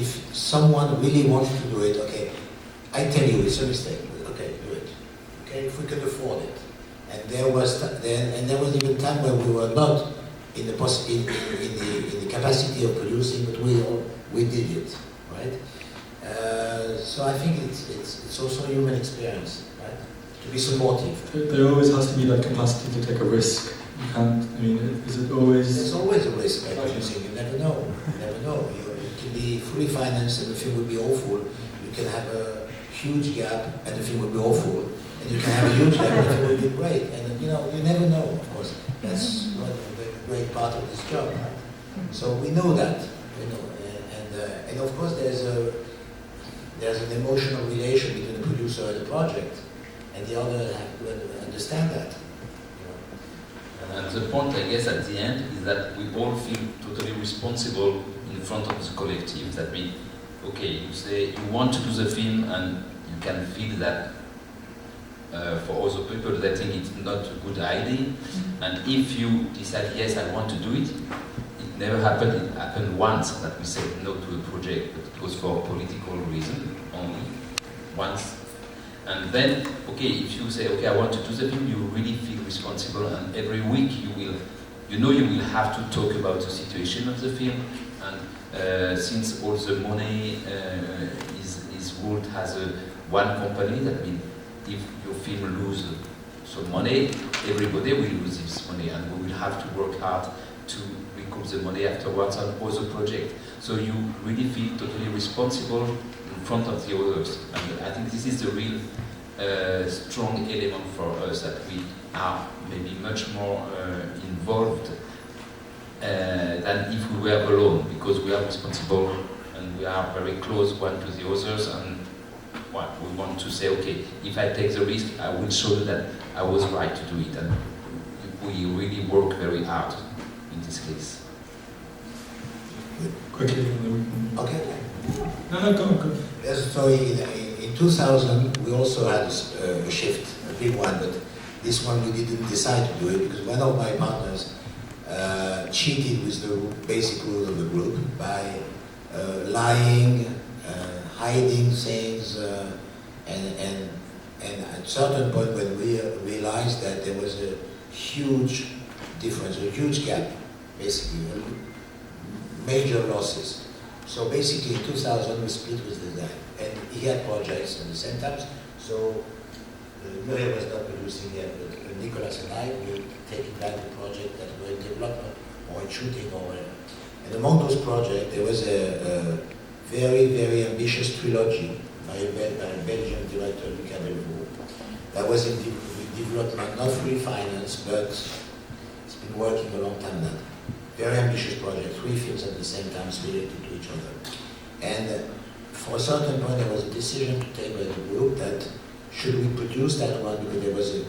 if someone really wants to do it, okay, I tell you it's a mistake, but okay, do it. Okay, if we can afford it. And there was even time when we were not in the capacity of producing, but we did it, right? So I think it's also a human experience, right? To be supportive. There always has to be that capacity to take a risk. You can't. I mean, is it always? There's always a risk by producing. You never know. You never know. You can be fully financed and the film will be awful. You can have a huge gap and the film will be awful. And you can have a huge gap and the film will be great. And you never know. Of course, that's one of the great part of this job. Right? So we know that. We know, and of course there's an emotional relation between the producer and the project, and the other have to understand that. And the point, I guess, at the end is that we all feel totally responsible in front of the collective. That means, okay, you say you want to do the film, and you can feel that for other people they think it's not a good idea. And if you decide, yes, I want to do it, it never happened. It happened once that we said no to a project, but it was for political reason only once. And then, okay, if you say, okay, I want to do the film, you really feel responsible, and every week you will have to talk about the situation of the film, and since all the money is ruled as one company, that means if your film loses some money, everybody will lose this money, and we will have to work hard to recoup the money afterwards on other projects. So you really feel totally responsible in front of the others. And I think this is the real strong element for us, that we are maybe much more involved than if we were alone, because we are responsible and we are very close one to the others, and we want to say, okay, if I take the risk, I will show you that I was right to do it, and we really work very hard in this case. Quickly. Okay. No, go on. Yes, so in 2000 we also had a shift, a big one, but this one we didn't decide to do it because one of my partners cheated with the basic rules of the group by lying, hiding things, and at a certain point when we realized that there was a huge difference, a huge gap, basically, major losses. So basically in 2000 we split with the guy, and he had projects at the same time, so Muriel was not producing yet, but Nicolas and I were taking back the project that were in development or in shooting or whatever. And among those projects there was a very, very ambitious trilogy by a Belgian director, Lucas Delvaux, that was in development, not free finance, but it's been working a long time now. Very ambitious project, 3 films at the same time related to each other. And for a certain point there was a decision to take by the group that should we produce that one, because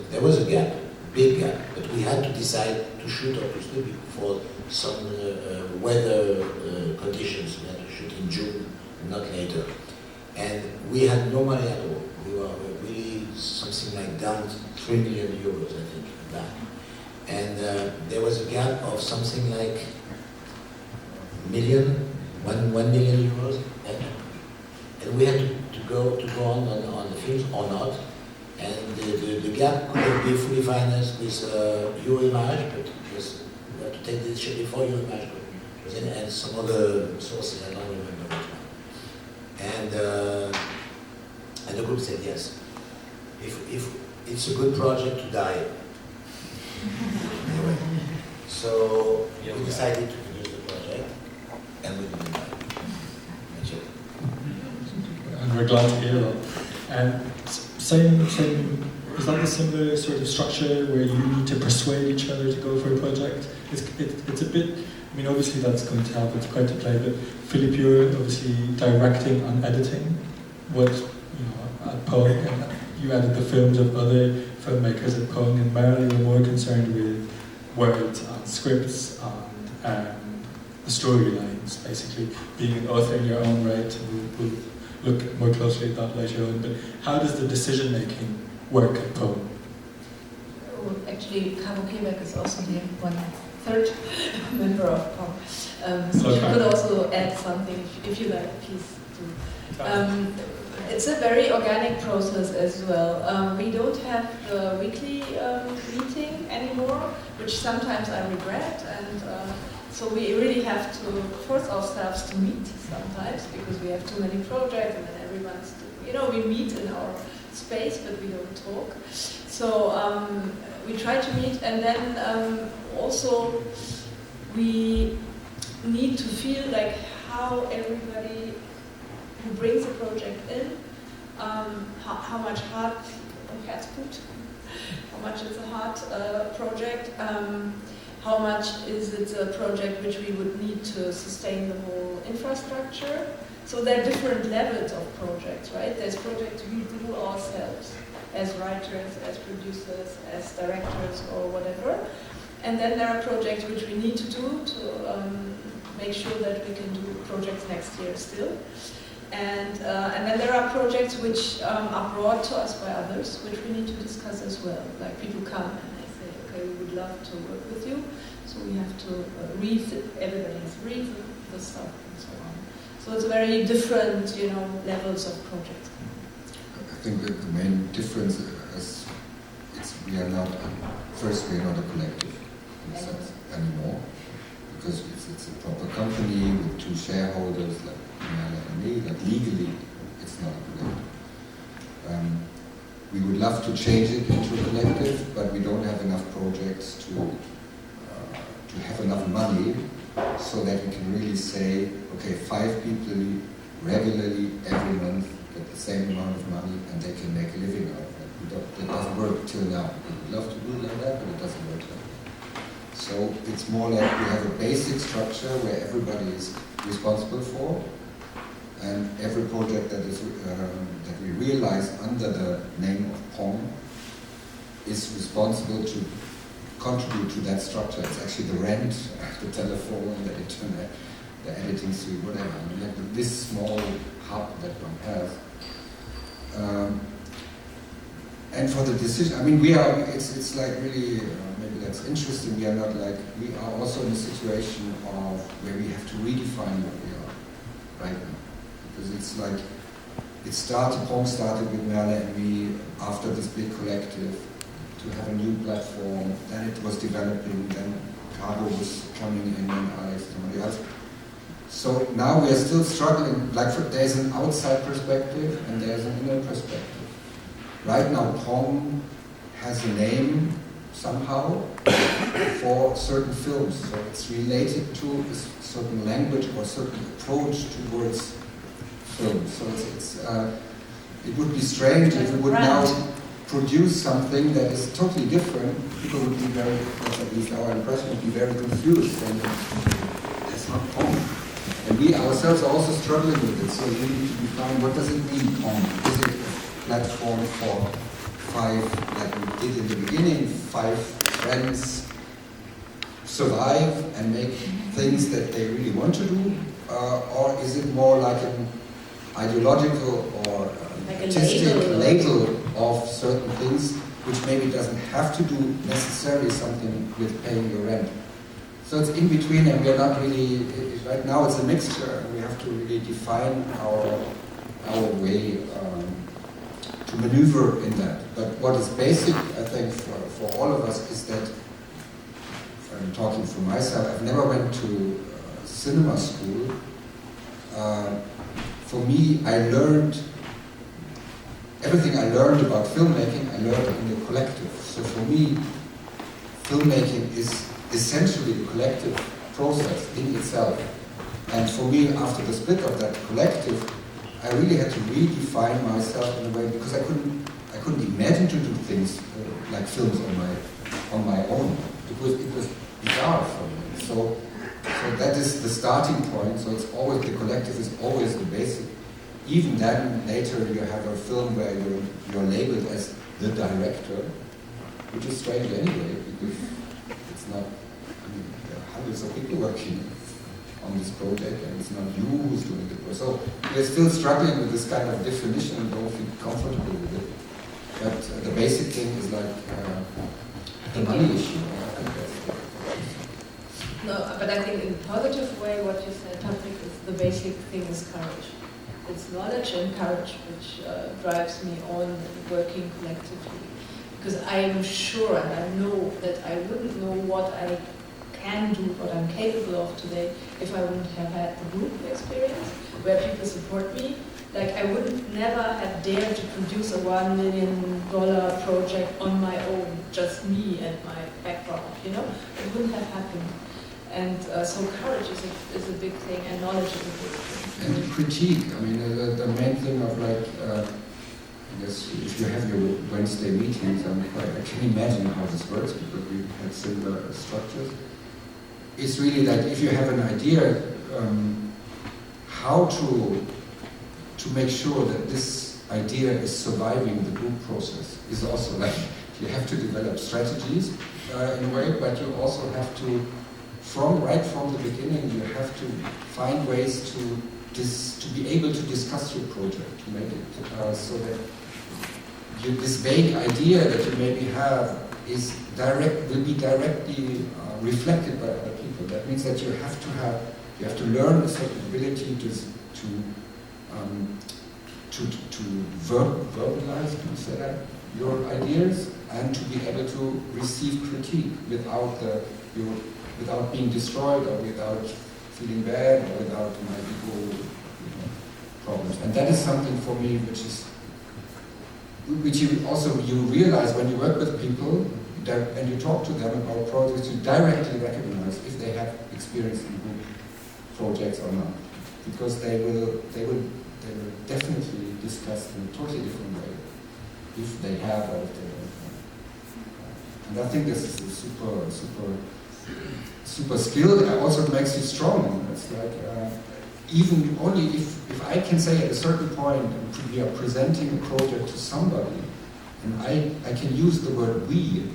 there was a gap, big gap, but we had to decide to shoot or to sleep for some weather conditions. We had to shoot in June, not later. And we had no money at all. We were really something like down 3 million euros, I think, back. And there was a gap of something like 1 million euros, and we had to go on the films or not. And the gap couldn't be fully financed with Euroimage, but because we had to take the decision before Euroimage, and some other sources, I don't remember which one. And the group said yes. If it's a good project to die. Anyway, so we decided to produce the project, and we didn't die. That's it. And we're glad to hear that. And same, is that a similar sort of structure where you need to persuade each other to go for a project? It's a bit, I mean, obviously that's going to have its part to play, but Philippe, you're obviously directing and editing what, at Pong, and you edit the films of other filmmakers at Pong, and Meynard, you were more concerned with words and scripts and the storylines, basically. Being an author in your own right, we'll look more closely at that later on, but how does the decision-making work at Pong? Well, actually, Cabo Quebec is also the one third member of pong. So you could also add something if you like, please do. It's a very organic process as well. We don't have the weekly meeting anymore, which sometimes I regret, and so we really have to force ourselves to meet sometimes because we have too many projects, and then everyone's, we meet in our space, but we don't talk. So we try to meet, and then also we need to feel like how everybody who brings a project in, how much heart put, how much it's a heart project, how much is it a project which we would need to sustain the whole infrastructure. So there are different levels of projects, right? There's projects we do ourselves as writers, as producers, as directors or whatever. And then there are projects which we need to do to make sure that we can do projects next year still. And then there are projects which are brought to us by others, which we need to discuss as well. Like people come and they say, okay, we would love to work with you, so we have to everybody has to read the stuff and so on. So it's very different, levels of projects. I think that the main difference is we are not a collective in a sense anymore, because it's a proper company with two shareholders like Meynard and me. Like legally, it's not a collective. We would love to change it into a collective, but we don't have enough projects to have enough money so that we can really say, okay, 5 people regularly every month get the same amount of money and they can make a living out of it. That doesn't work till now. We would love to do it like that, but it doesn't work like that. So it's more like we have a basic structure where everybody is responsible for, and every project that we realize under the name of pong is responsible to contribute to that structure. It's actually the rent, the telephone, the internet, the editing suite, whatever. I mean, like this small hub that one has. And for the decision, I mean, it's like really, maybe that's interesting, we are also in a situation of where we have to redefine what we are right now. Because it's like, pong started with Merle and me after this big collective to have a new platform, then it was developing, then Cargo was coming in and Alex and somebody else. So now we are still struggling, there's an outside perspective and there's an inner perspective. Right now, pong has a name somehow for certain films, so it's related to a certain language or a certain approach towards film. So it would be strange if we would now produce something that is totally different. People would be very, at least our impression, would be very confused, and that's not pong. And we ourselves are also struggling with it, so we need to define what does it mean, pong? Is it a platform for 5, like we did in the beginning, 5 friends survive and make things that they really want to do? Or is it more like an ideological or artistic label of certain things, which maybe doesn't have to do necessarily something with paying your rent? So it's in between, and we are not really, right now it's a mixture, and we have to really define our way to maneuver in that. But what is basic, I think, for all of us is that, if I'm talking for myself, I've never went to cinema school. For me, I learned, everything I learned about filmmaking, I learned in the collective. So for me, filmmaking is essentially a collective process in itself. And for me, after the split of that collective, I really had to redefine myself in a way, because I couldn't imagine to do things like films on my own. It was bizarre for me. So that is the starting point. So it's always, the collective is always the basic. Even then, later you have a film where you're labeled as the director, which is strange anyway, because it's not, there are hundreds of people working on this project, and it's not you who's doing the work. So we're still struggling with this kind of definition and don't feel comfortable with it. But the basic thing is like the money issue. I think that's No, but I think in a positive way, what you said, Patrick, is the basic thing is courage. It's knowledge and courage which drives me on working collectively. Because I am sure and I know that I wouldn't know what I can do, what I'm capable of today, if I wouldn't have had the group experience where people support me. Like I would never have dared to produce a $1 million project on my own, just me and my background, you know? It wouldn't have happened. And so courage is a big thing, and knowledge is a big thing. And critique, I mean, the main thing of like, I guess if you have your Wednesday meetings, I can imagine how this works because we had similar structures. It's really that if you have an idea, how to make sure that this idea is surviving the group process is also like, you have to develop strategies in a way, but you also have to, right from the beginning, you have to find ways to be able to discuss your project, to make it so that this vague idea that you maybe have will be directly reflected by other people. That means that you have to learn a certain ability to verbalize, to say that, your ideas, and to be able to receive critique without being destroyed or without feeling bad or without ego problems. And that is something for me which you realize when you work with people and you talk to them about projects, you directly recognize if they have experience in group projects or not, because they will definitely discuss in a totally different way if they have or if they don't have. And I think this is a super skill. It also makes you strong. It's like even only if I can say at a certain point we are presenting a project to somebody and I can use the word we,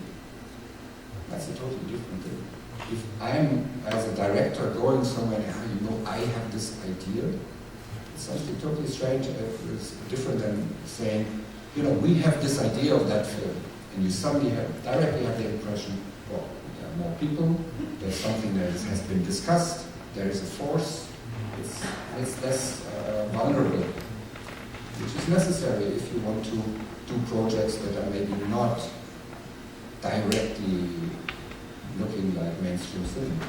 that's a totally different thing. If I'm, as a director, going somewhere, I have this idea, it's something totally strange. It's different than saying, we have this idea of that film, and you suddenly directly have the impression, well, there are more people, there's something that has been discussed, there is a force, it's less vulnerable, which is necessary if you want to do projects that are maybe not directly looking like mainstream cinema.